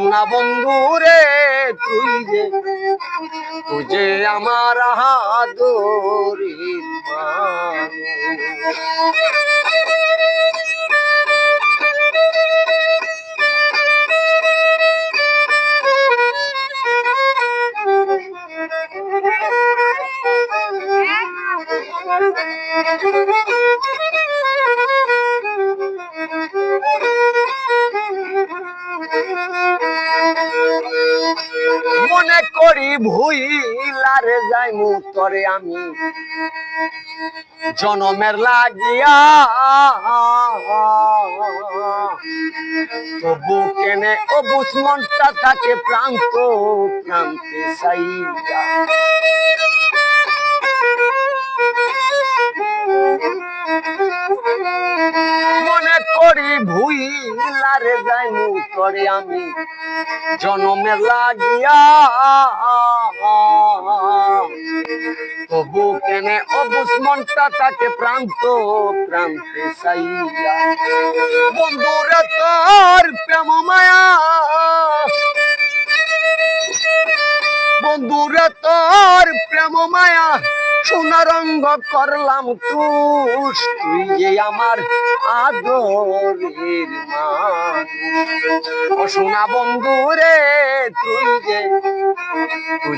শোনা বন্ধু রে তুই যে আমার আদরের মনে করি ভুইলার যাইমু তরে আমি জনমের লাগিয়া তবু কেনে অবুঝ মনটা থাকে প্রান্ত প্রান্তে চাইয়া মনে করি ভুইলারে যাইমু তরে আমি জনমের লাগিয়া তবু কেনে অবুঝ মনটা থাকে প্রান্ত প্রান্তে চাইয়া বন্ধুরা তোর প্রেম মায়া বন্ধুরা তোর প্রেম মায়া সোনা রঙ্গ করলাম তুই যে আমার আদরের মানুষ সোনা বন্ধু রে তুই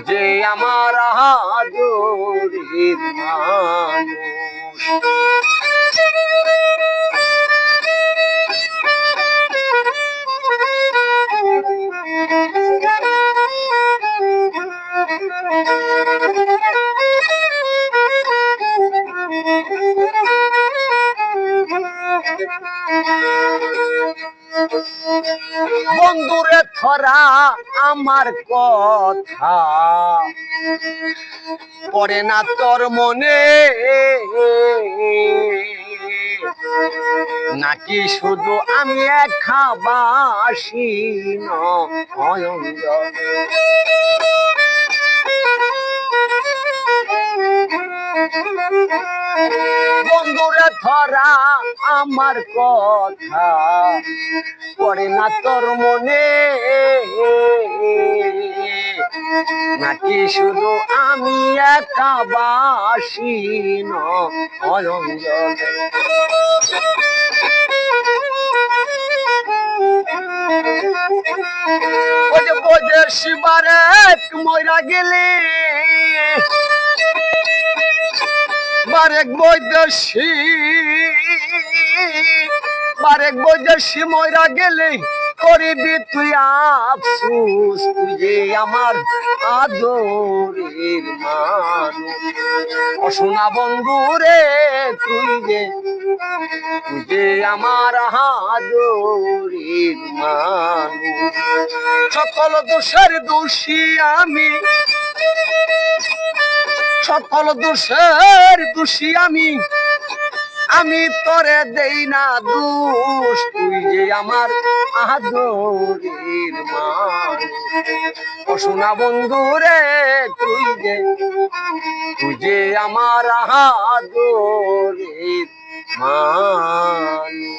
যে আমার আদরের মানুষ বন্ধুরে ধরা আমার কথা পড়ে না তোর মনে নাকি শুধু আমি একা বাসি নয়ন বন্ধুরে ধরা আমার কথা পড়ে না তোর মনে নাকি শুধু আমি একা বাসি নয়ন জলে ওই যে বোঝে শিবারে ময়রা গেলে বারেক বৈদেশি ময়রা গেলে করিবি তুই আফসুস তুই যে আমার আদরের মানুষ সোনা বন্ধু রে তুই যে আমার আদরের মানুষ সকল দোষের দোষী আমি সকল দোষের দোষী আমি তোরে দেই না দোষ তুই যে আমার আদরের মানুষ সোনা বন্ধু রে তুই যে আমার আদরের মানুষ।